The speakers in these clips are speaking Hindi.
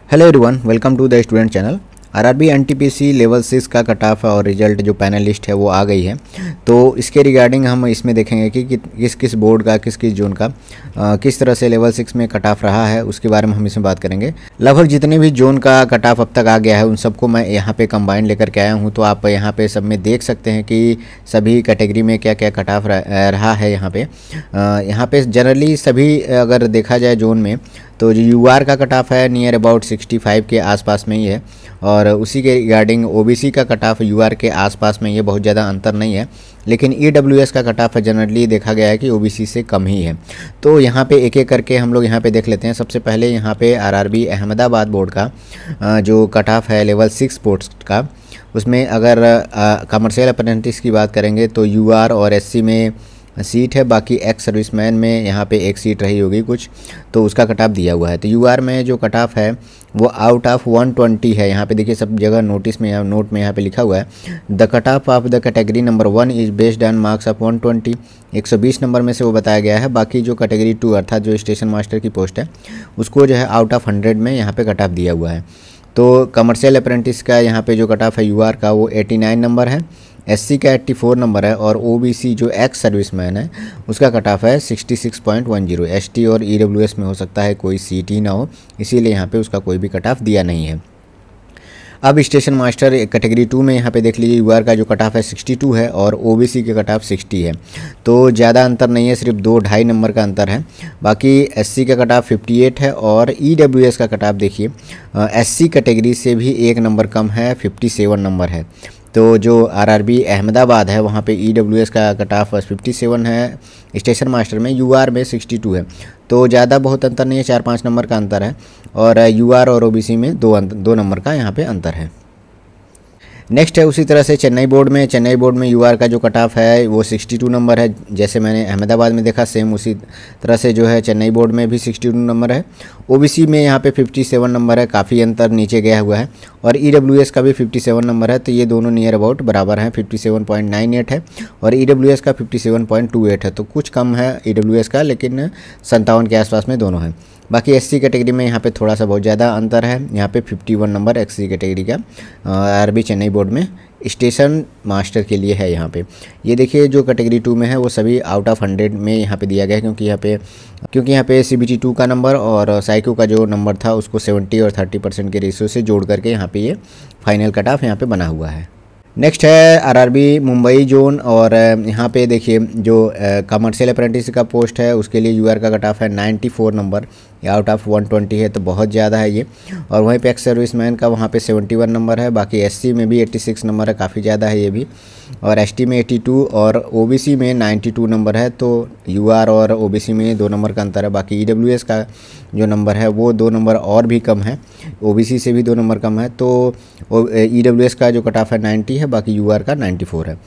Hello everyone, welcome to the student channel. RRB NTPC level 6 का कट ऑफ और रिजल्ट जो पैनल लिस्ट है वो आ गई है। तो इसके रिगार्डिंग हम इसमें देखेंगे कि किस किस बोर्ड का किस किस जोन का किस तरह से लेवल 6 में कट ऑफ रहा है, उसके बारे में हम इसमें बात करेंगे। लगभग जितने भी जोन का कट ऑफ अब तक आ गया है उन सबको मैं यहाँ पे कंबाइंड लेकर के आया हूँ। तो आप यहाँ पे सब में देख सकते हैं कि सभी कैटेगरी में क्या क्या कट ऑफ रहा है। यहाँ पे जनरली सभी अगर देखा जाए जोन में तो जो यूआर का कट ऑफ है नियर अबाउट 65 के आसपास में ही है, और उसी के रिगार्डिंग ओबीसी का कट ऑफ यूआर के आसपास में ये बहुत ज़्यादा अंतर नहीं है। लेकिन ईडब्ल्यूएस का कट ऑफ जनरली देखा गया है कि ओबीसी से कम ही है। तो यहाँ पे एक एक करके हम लोग यहाँ पे देख लेते हैं। सबसे पहले यहाँ पे आरआरबी अहमदाबाद बोर्ड का जो कट ऑफ है लेवल 6 पोस्ट का, उसमें अगर कमर्शियल अप्रेंटिस की बात करेंगे तो यूआर और एससी में सीट है, बाकी एक्स सर्विसमैन में यहाँ पे एक सीट रही होगी कुछ, तो उसका कट ऑफ दिया हुआ है। तो यूआर में जो कट ऑफ है वो आउट ऑफ 120 है। यहाँ पे देखिए सब जगह नोटिस में नोट में यहाँ पे लिखा हुआ है the cut off the category number 1 is based on marks of 120। 120 number में से वो बताया गया है। बाकी जो कैटेगरी 2 अर्थात जो स्टेशन मास्टर की पोस्ट है उसको जो है आउट ऑफ 100 में यहाँ पे कट ऑफ दिया हुआ है। तो कमर्शियल अप्रेंटिस का यहाँ पे जो कट ऑफ है यूआर का वो 89 नंबर है, एससी का 84 नंबर है, और ओबीसी जो एक्स सर्विसमैन है उसका कट ऑफ है 66.10। एसटी और ईडब्ल्यूएस में हो सकता है कोई सीट ही ना हो, इसीलिए यहाँ पे उसका कोई भी कट ऑफ दिया नहीं है। अब स्टेशन मास्टर कैटेगरी 2 में यहाँ पे देख लीजिए यूआर का जो कट ऑफ है 62 है और ओबीसी के कट ऑफ 60 है। तो ज़्यादा अंतर नहीं है, सिर्फ 2-2.5 नंबर का अंतर है। बाकी एससी का कट ऑफ 58 है और ईडब्ल्यूएस का कट ऑफ देखिए एससी कैटेगरी से भी 1 नंबर कम है, 57 नंबर है। तो जो आरआरबी अहमदाबाद है वहाँ पे ईडब्ल्यूएस का कट ऑफ 57 है, स्टेशन मास्टर में यूआर में 62 है। तो ज़्यादा बहुत अंतर नहीं है, 4-5 नंबर का अंतर है, और यूआर और ओबीसी में 2 नंबर का यहाँ पे अंतर है। नेक्स्ट है उसी तरह से चेन्नई बोर्ड में यूआर का जो कट ऑफ है वो 62 नंबर है। जैसे मैंने अहमदाबाद में देखा सेम उसी तरह से जो है चेन्नई बोर्ड में भी 62 नंबर है। ओबीसी में यहाँ पे 57 नंबर है, काफ़ी अंतर नीचे गया हुआ है, और ईडब्ल्यूएस का भी 57 नंबर है। तो ये दोनों नियर अबाउट बराबर हैं, 57.98 है और ईडब्ल्यूएस का 57.28 है। तो कुछ कम है ईडब्ल्यूएस का, लेकिन 57 के आसपास में दोनों हैं। बाकी एससी कैटेगरी में यहाँ पे थोड़ा सा बहुत ज़्यादा अंतर है, यहाँ पे 51 नंबर एससी कैटेगरी का आरआरबी चेन्नई बोर्ड में स्टेशन मास्टर के लिए है। यहाँ पे ये देखिए जो कैटेगरी 2 में है वो सभी आउट ऑफ 100 में यहाँ पे दिया गया है, क्योंकि यहाँ पे सीबीटी 2 का नंबर और साइको का जो नंबर था उसको 70 और 30% के रेशियो से जोड़ करके यहाँ पे ये फाइनल कट ऑफ यहाँ पे बना हुआ है। नेक्स्ट है आरआरबी मुंबई जोन, और यहाँ पे देखिए जो कमर्शियल अप्रेंटिस का पोस्ट है उसके लिए यूआर का कट ऑफ है 94 नंबर, आउट ऑफ 120 है, तो बहुत ज़्यादा है ये। और वहीं पे एक्स सर्विसमैन का वहाँ पे 71 नंबर है। बाकी एससी में भी 86 नंबर है, काफ़ी ज़्यादा है ये भी, और एसटी में 82 और ओबीसी में 92 नंबर है। तो यूआर और ओबीसी में 2 नंबर का अंतर है। बाकी ईडब्ल्यूएस का जो नंबर है वो 2 नंबर और भी कम है, ओबीसी से भी 2 नंबर कम है। तो ईडब्ल्यूएस का जो कट ऑफ है 90 है, बाकी यूआर का 94 है।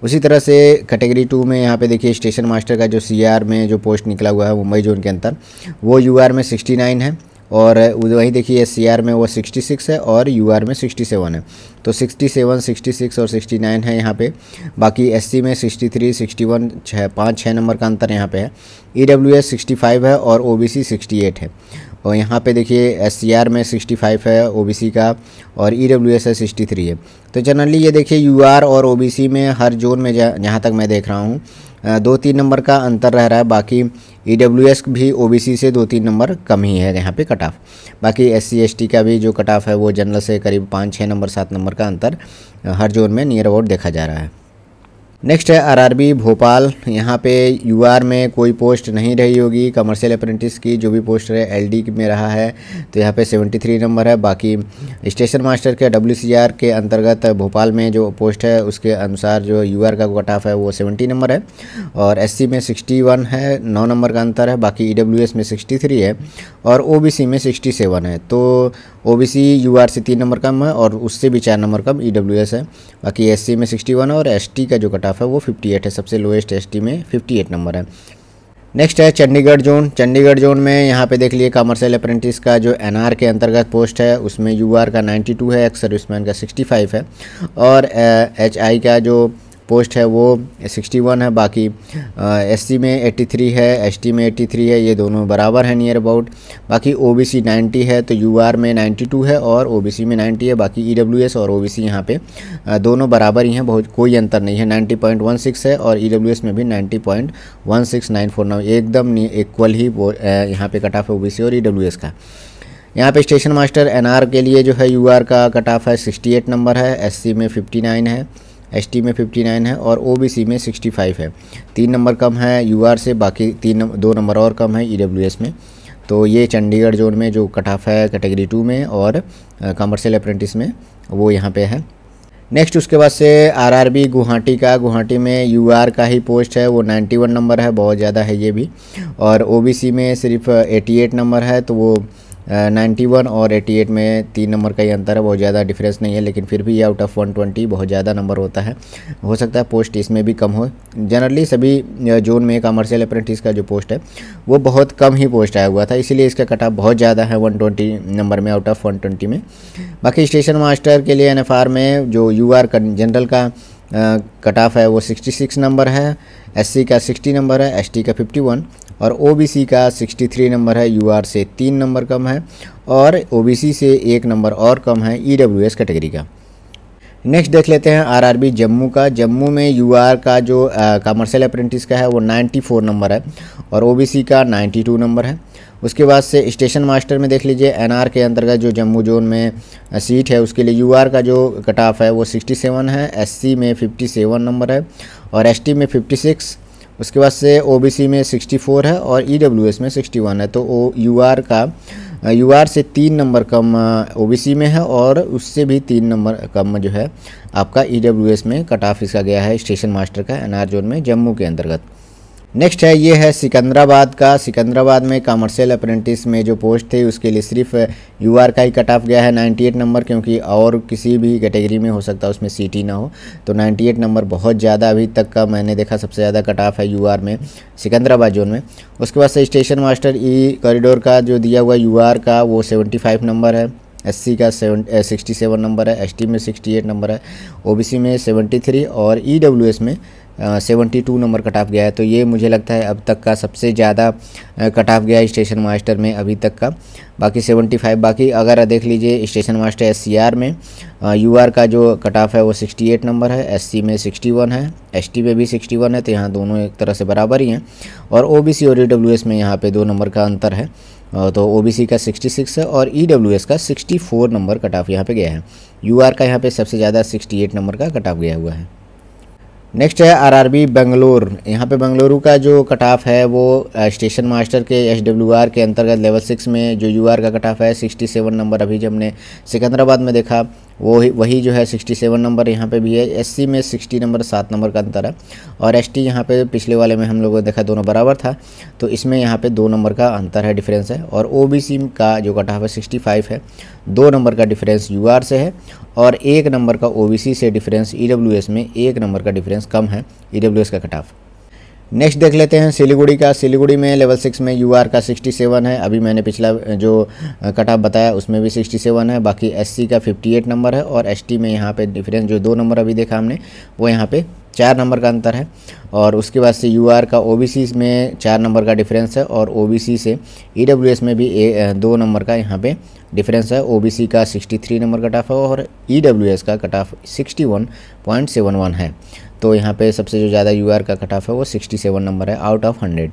उसी तरह से कैटेगरी 2 में यहाँ पे देखिए स्टेशन मास्टर का जो सीआर में जो पोस्ट निकला हुआ है मुंबई जोन के अंदर वो यूआर में 69 है, और वहीं देखिए सीआर में वो 66 है और यूआर में 67 है। तो 67, 66 और 69 है यहाँ पे। बाकी एससी में 63, 61, 5-6 नंबर का अंतर यहाँ पे है। ईडब्ल्यूएस 65 है और ओबीसी 68 है, और यहाँ पे देखिए एससीआर में 65 है ओबीसी का, और ईडब्ल्यूएस है 63 है। तो जनरली ये देखिए यूआर और ओबीसी में हर जोन में जहाँ तक मैं देख रहा हूँ 2-3 नंबर का अंतर रह रहा है। बाकी ईडब्ल्यूएस भी ओबीसी से 2-3 नंबर कम ही है यहाँ पे कट ऑफ। बाकी एससी एसटी का भी जो कट ऑफ है वो जनरल से करीब 5-6 नंबर 7 नंबर का अंतर हर जोन में नियर अबाउट देखा जा रहा है। नेक्स्ट है आरआरबी भोपाल। यहाँ पे यूआर में कोई पोस्ट नहीं रही होगी, कमर्शियल अप्रेंटिस की जो भी पोस्ट है एलडी में रहा है, तो यहाँ पे 73 नंबर है। बाकी स्टेशन मास्टर के डब्ल्यूसीआर के अंतर्गत भोपाल में जो पोस्ट है उसके अनुसार जो यूआर का कट ऑफ है वो 70 नंबर है, और एससी में 61 है, 9 नंबर का अंतर है। बाकी ईडब्ल्यूएस में 63 है और ओबीसी में 67 है। तो ओबीसी यूआर से 3 नंबर कम है और उससे भी 4 नंबर कम ईडब्ल्यूएस है। बाकी एससी में 61 है और एसटी का जो कट ऑफ है वो 58 है, सबसे लोएस्ट एसटी में 58 नंबर है। नेक्स्ट है चंडीगढ़ जोन में यहाँ पे देख लिए कमर्शियल अप्रेंटिस का जो एनआर के अंतर्गत पोस्ट है उसमें यूआर का 92 है, एक्स सर्विसमैन का 65 है, और एचआई का जो पोस्ट है वो 61 है, बाकी SC में 83 है, ST में 83 है, ये दोनों बराबर है नियर अबाउट। बाकी OBC 90 है, तो UR में 92 है और OBC में 90 है। बाकी EWS और OBC यहाँ पे दोनों बराबर ही हैं, बहुत कोई अंतर नहीं है। 90.16 है और EWS में भी 90.1694 एकदम इक्वल ही यहाँ पे कट ऑफ है OBC और EWS का। यहाँ पे स्टेशन मास्टर NR के लिए जो है UR का कट ऑफ है 68 नंबर है, SC में 59 है, ST में 59 है और OBC में 65 है। 3 नंबर कम है UR से, बाकी 2 नंबर और कम है EWS में। तो ये चंडीगढ़ जोन में जो कट ऑफ है कैटेगरी 2 में और कमर्शियल अप्रेंटिस में वो यहाँ पे है। नेक्स्ट उसके बाद से RRB गुवाहाटी का, गुवाहाटी में UR का ही पोस्ट है वो 91 नंबर है, बहुत ज़्यादा है ये भी। और OBC में सिर्फ 88 नंबर है, तो वो 91 और 88 में 3 नंबर का ही अंतर है, बहुत ज़्यादा डिफरेंस नहीं है, लेकिन फिर भी ये आउट ऑफ 120 बहुत ज़्यादा नंबर होता है। हो सकता है पोस्ट इसमें भी कम हो। जनरली सभी जोन में कमर्शियल अप्रेंटिस का जो पोस्ट है वो बहुत कम ही पोस्ट आया हुआ था, इसीलिए इसका कट ऑफ बहुत ज़्यादा है 120 नंबर में आउट ऑफ 120 में। बाकी स्टेशन मास्टर के लिए NFR में जो UR का जनरल का कट ऑफ है वो 66 नंबर है, SC का 60 नंबर है, ST का 51 और OBC का 63 नंबर है, UR से 3 नंबर कम है और OBC से 1 नंबर और कम है EWS कैटेगरी का। नेक्स्ट देख लेते हैं RRB जम्मू का। जम्मू में UR का जो कमर्शियल अप्रेंटिस का है वो 94 नंबर है और OBC का 92 नंबर है। उसके बाद से स्टेशन मास्टर में देख लीजिए NR के अंतर्गत जो जम्मू जोन में सीट है उसके लिए UR का जो कट ऑफ है वो 67 है, SC में 57 नंबर है और ST में 56। उसके बाद से OBC में 64 है और EWS में 61 है। तो UR से 3 नंबर कम OBC में है और उससे भी 3 नंबर कम जो है आपका EWS में कट ऑफ इसका गया है स्टेशन मास्टर का NR जोन में जम्मू के अंतर्गत। नेक्स्ट है ये है सिकंदराबाद का। सिकंदराबाद में कमर्शियल अप्रेंटिस में जो पोस्ट थे उसके लिए सिर्फ UR का ही कट ऑफ गया है 98 नंबर, क्योंकि और किसी भी कैटेगरी में हो सकता है उसमें सीट ही ना हो। तो 98 नंबर बहुत ज़्यादा अभी तक का मैंने देखा सबसे ज़्यादा कट ऑफ है UR में सिकंदराबाद जोन में। उसके बाद से स्टेशन मास्टर E कॉरिडोर का जो दिया हुआ UR का वो 75 नंबर है, SC का 67 नंबर है, ST में 68 नंबर है, OBC में 73 और EWS में 72 नंबर कट ऑफ गया है। तो ये मुझे लगता है अब तक का सबसे ज़्यादा कट ऑफ गया है स्टेशन मास्टर में अभी तक का। बाकी 75। बाकी अगर देख लीजिए स्टेशन मास्टर SCR में UR का जो कट ऑफ है वो 68 नंबर है, SC में 61 है, ST में भी 61 है, तो यहाँ दोनों एक तरह से बराबर ही हैं। और OBC और EWS में यहाँ पे 2 नंबर का अंतर है, तो OBC का 66 है और EWS का 64 नंबर कट ऑफ यहाँ पे गया है। UR का यहाँ पे सबसे ज़्यादा 68 नंबर का कट ऑफ गया हुआ है। नेक्स्ट है RRB बेंगलोर। यहाँ पे बेंगलुरु का जो कट ऑफ है वो स्टेशन मास्टर के SWR के अंतर्गत लेवल 6 में जो UR का कट ऑफ है 67 नंबर, अभी जब हमने सिकंदराबाद में देखा वही जो है 67 नंबर यहाँ पे भी है। SC में 60 नंबर 7 नंबर का अंतर है और ST यहाँ पे पिछले वाले में हम लोगों ने देखा दोनों बराबर था, तो इसमें यहाँ पे 2 नंबर का अंतर है, डिफरेंस है। और OBC का जो कट ऑफ है 65 है, 2 नंबर का डिफरेंस UR से है और 1 नंबर का OBC से डिफरेंस EWS में 1 नंबर का डिफरेंस कम है EWS का कट ऑफ। नेक्स्ट देख लेते हैं सिलीगुड़ी का। सिलीगुड़ी में लेवल 6 में UR का 67 है, अभी मैंने पिछला जो कट ऑफ बताया उसमें भी 67 है। बाकी SC का 58 नंबर है और ST में यहाँ पे डिफरेंस जो 2 नंबर अभी देखा हमने वो यहाँ पे 4 नंबर का अंतर है। और उसके बाद से UR का OBC में 4 नंबर का डिफरेंस है और OBC से EWS में भी 2 नंबर का यहाँ पे डिफरेंस है। OBC का 63 नंबर कट ऑफ है और EWS का कट ऑफ 61.71 है। तो यहाँ पे सबसे जो ज़्यादा UR का कट ऑफ है वो 67 नंबर है आउट ऑफ 100।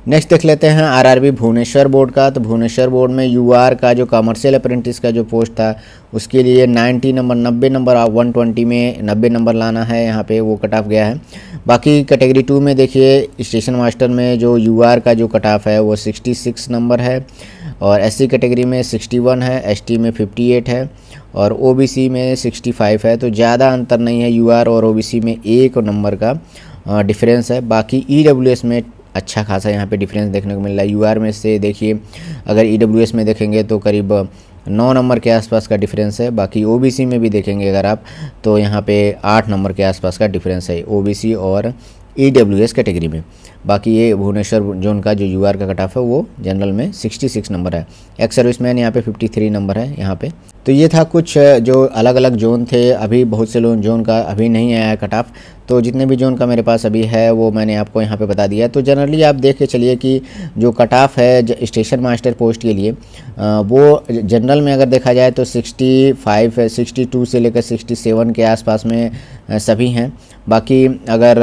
नेक्स्ट देख लेते हैं RRB भुवनेश्वर बोर्ड का। तो भुवनेश्वर बोर्ड में UR का जो कमर्शियल अप्रेंटिस का जो पोस्ट था उसके लिए 90 नंबर 120 में 90 नंबर लाना है, यहाँ पे वो कट ऑफ गया है। बाकी कैटेगरी 2 में देखिए स्टेशन मास्टर में जो UR का जो कट ऑफ है वो 66 नंबर है और SC कैटेगरी में 61 है, ST में 58 है और OBC में 65 है। तो ज़्यादा अंतर नहीं है UR और OBC में 1 नंबर का डिफरेंस है। बाकी EWS में अच्छा खासा यहाँ पे डिफरेंस देखने को मिल रहा है। UR में से देखिए अगर EWS में देखेंगे तो करीब 9 नंबर के आसपास का डिफरेंस है। बाकी OBC में भी देखेंगे अगर आप तो यहाँ पे 8 नंबर के आसपास का डिफरेंस है OBC और EWS कैटेगरी में। बाकी ये भुवनेश्वर जोन का जो UR का कट ऑफ है वो जनरल में 66 नंबर है। एक्स सर्विसमैन यहाँ पे 53 नंबर है यहाँ पे। तो ये था कुछ जो अलग अलग जोन थे। अभी बहुत से लोग जोन का अभी नहीं आया है कट ऑफ, तो जितने भी जोन का मेरे पास अभी है वो मैंने आपको यहाँ पे बता दिया। तो जनरली आप देख के चलिए कि जो कट ऑफ है स्टेशन मास्टर पोस्ट के लिए वो जनरल में अगर देखा जाए तो 65 62 से लेकर 67 के आसपास में सभी हैं। बाकी अगर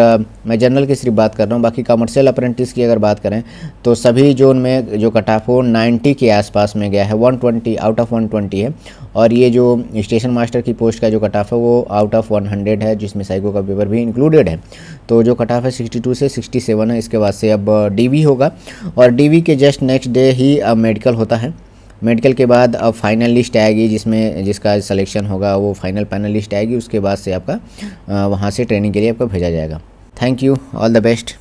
मैं जनरल की सिर्फ बात कर रहा हूँ, बाकी कमर्शियल अप्रेंटिस की अगर बात करें तो सभी जोन में जो कट ऑफ हो 90 के आसपास में गया है, 120 आउट ऑफ 120 है। और ये जो स्टेशन मास्टर की पोस्ट का जो कट ऑफ है वो आउट ऑफ 100 है, जिसमें साइको का पेपर भी इंक्लूडेड है। तो जो कट ऑफ है 62 से 67 है। इसके बाद से अब DV होगा और DV के जस्ट नेक्स्ट डे ही अब मेडिकल होता है। मेडिकल के बाद अब फाइनल लिस्ट आएगी, जिसमें जिसका सिलेक्शन होगा वो फाइनल पैनल लिस्ट आएगी। उसके बाद से आपका वहाँ से ट्रेनिंग के लिए आपको भेजा जाएगा। Thank you, all the best.